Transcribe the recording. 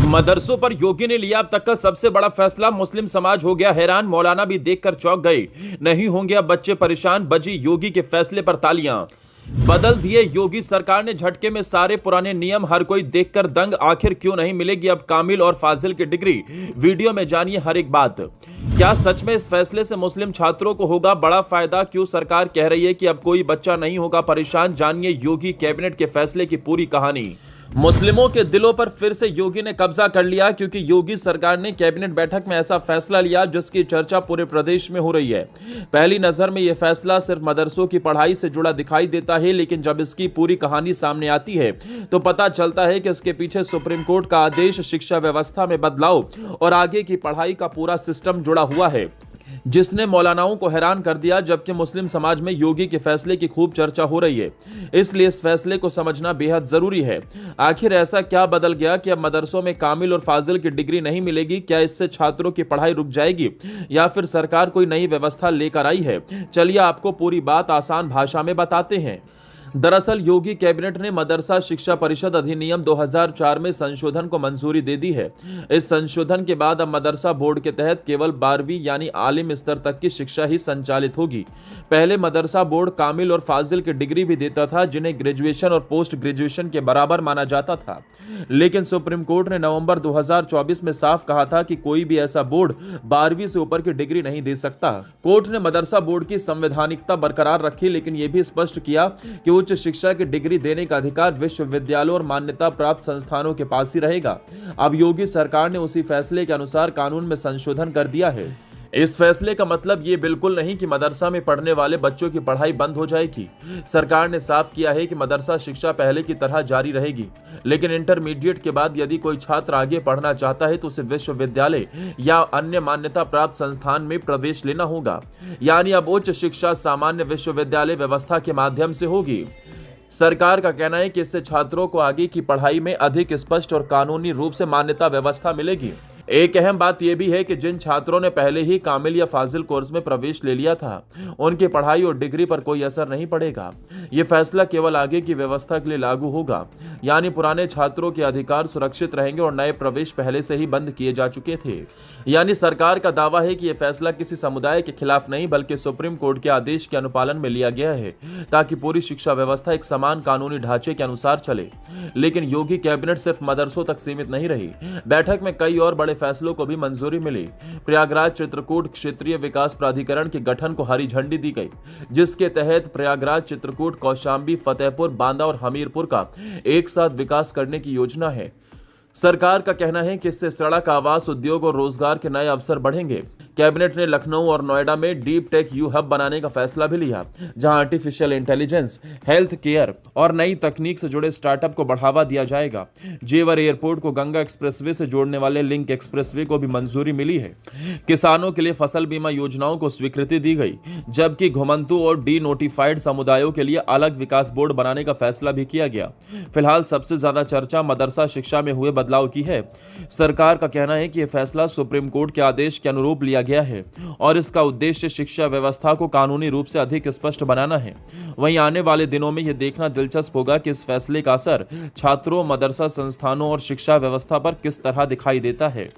मदरसों पर योगी ने लिया अब तक का सबसे बड़ा फैसला। मुस्लिम समाज हो गया हैरान, मौलाना भी देखकर चौंक गए। नहीं होंगे अब बच्चे परेशान, बजी योगी के फैसले पर तालियां। बदल दिए योगी सरकार ने झटके में सारे पुराने नियम, हर कोई देखकर दंग। आखिर क्यों नहीं मिलेगी अब कामिल और फाजिल की डिग्री? वीडियो में जानिए हर एक बात। क्या सच में इस फैसले से मुस्लिम छात्रों को होगा बड़ा फायदा? क्यों सरकार कह रही है कि अब कोई बच्चा नहीं होगा परेशान? जानिए योगी कैबिनेट के फैसले की पूरी कहानी। मुस्लिमों के दिलों पर फिर से योगी ने कब्जा कर लिया, क्योंकि योगी सरकार ने कैबिनेट बैठक में ऐसा फैसला लिया जिसकी चर्चा पूरे प्रदेश में हो रही है। पहली नजर में यह फैसला सिर्फ मदरसों की पढ़ाई से जुड़ा दिखाई देता है, लेकिन जब इसकी पूरी कहानी सामने आती है तो पता चलता है कि इसके पीछे सुप्रीम कोर्ट का आदेश, शिक्षा व्यवस्था में बदलाव और आगे की पढ़ाई का पूरा सिस्टम जुड़ा हुआ है, जिसने मौलानाओं को हैरान कर दिया। जबकि मुस्लिम समाज में योगी के फैसले की खूब चर्चा हो रही है, इसलिए इस फैसले को समझना बेहद जरूरी है। आखिर ऐसा क्या बदल गया कि अब मदरसों में कामिल और फाजिल की डिग्री नहीं मिलेगी? क्या इससे छात्रों की पढ़ाई रुक जाएगी या फिर सरकार कोई नई व्यवस्था लेकर आई है? चलिए आपको पूरी बात आसान भाषा में बताते हैं। दरअसल योगी कैबिनेट ने मदरसा शिक्षा परिषद अधिनियम 2004 में संशोधन को मंजूरी दे दी है। इस संशोधन के बाद अब मदरसा बोर्ड के तहत केवल 12वीं यानी आलिम स्तर तक की शिक्षा ही संचालित होगी। पहले मदरसा बोर्ड कामिल और फाजिल की डिग्री भी देता था, जिन्हें ग्रेजुएशन और पोस्ट ग्रेजुएशन के बराबर माना जाता था। लेकिन सुप्रीम कोर्ट ने नवंबर 2024 में साफ कहा था कि कोई भी ऐसा बोर्ड 12वीं से ऊपर की डिग्री नहीं दे सकता। कोर्ट ने मदरसा बोर्ड की संवैधानिकता बरकरार रखी, लेकिन यह भी स्पष्ट किया कि उच्च शिक्षा की डिग्री देने का अधिकार विश्वविद्यालयों और मान्यता प्राप्त संस्थानों के पास ही रहेगा। अब योगी सरकार ने उसी फैसले के अनुसार कानून में संशोधन कर दिया है। इस फैसले का मतलब ये बिल्कुल नहीं कि मदरसा में पढ़ने वाले बच्चों की पढ़ाई बंद हो जाएगी। सरकार ने साफ किया है कि मदरसा शिक्षा पहले की तरह जारी रहेगी, लेकिन इंटरमीडिएट के बाद यदि कोई छात्र आगे पढ़ना चाहता है तो उसे विश्वविद्यालय या अन्य मान्यता प्राप्त संस्थान में प्रवेश लेना होगा। यानी अब उच्च शिक्षा सामान्य विश्वविद्यालय व्यवस्था के माध्यम से होगी। सरकार का कहना है कि इससे छात्रों को आगे की पढ़ाई में अधिक स्पष्ट और कानूनी रूप से मान्यता व्यवस्था मिलेगी। एक अहम बात यह भी है कि जिन छात्रों ने पहले ही कामिल या फाजिल कोर्स में प्रवेश ले लिया था, उनकी पढ़ाई और डिग्री पर कोई असर नहीं पड़ेगा। यह फैसला केवल आगे की व्यवस्था के लिए लागू होगा, यानी पुराने छात्रों के अधिकार सुरक्षित रहेंगे और नए प्रवेश पहले से ही बंद किए जा चुके थे। यानी सरकार का दावा है कि यह फैसला किसी समुदाय के खिलाफ नहीं बल्कि सुप्रीम कोर्ट के आदेश के अनुपालन में लिया गया है, ताकि पूरी शिक्षा व्यवस्था एक समान कानूनी ढांचे के अनुसार चले। लेकिन योगी कैबिनेट सिर्फ मदरसों तक सीमित नहीं रही। बैठक में कई और बड़े फैसलों को भी मंजूरी मिली। प्रयागराज चित्रकूट क्षेत्रीय विकास प्राधिकरण के गठन को हरी झंडी दी गई, जिसके तहत प्रयागराज, चित्रकूट, कौशांबी, फतेहपुर, बांदा और हमीरपुर का एक साथ विकास करने की योजना है। सरकार का कहना है कि इससे सड़क, आवास, उद्योग और रोजगार के नए अवसर बढ़ेंगे। कैबिनेट ने लखनऊ और नोएडा में डीप टेक यू हब बनाने का फैसला भी लिया, जहां आर्टिफिशियल इंटेलिजेंस, हेल्थ केयर और नई तकनीक से जुड़े स्टार्टअप को बढ़ावा दिया जाएगा। जेवर एयरपोर्ट को गंगा एक्सप्रेसवे से जोड़ने वाले लिंक एक्सप्रेसवे को भी मंजूरी मिली है। किसानों के लिए फसल बीमा योजनाओं को स्वीकृति दी गई, जबकि घुमंतु और डी नोटिफाइड समुदायों के लिए अलग विकास बोर्ड बनाने का फैसला भी किया गया। फिलहाल सबसे ज्यादा चर्चा मदरसा शिक्षा में हुए बदलाव की है। सरकार का कहना है कि यह फैसला सुप्रीम कोर्ट के आदेश के अनुरूप लिया गया है और इसका उद्देश्य शिक्षा व्यवस्था को कानूनी रूप से अधिक स्पष्ट बनाना है। वहीं आने वाले दिनों में यह देखना दिलचस्प होगा कि इस फैसले का असर छात्रों, मदरसा संस्थानों और शिक्षा व्यवस्था पर किस तरह दिखाई देता है।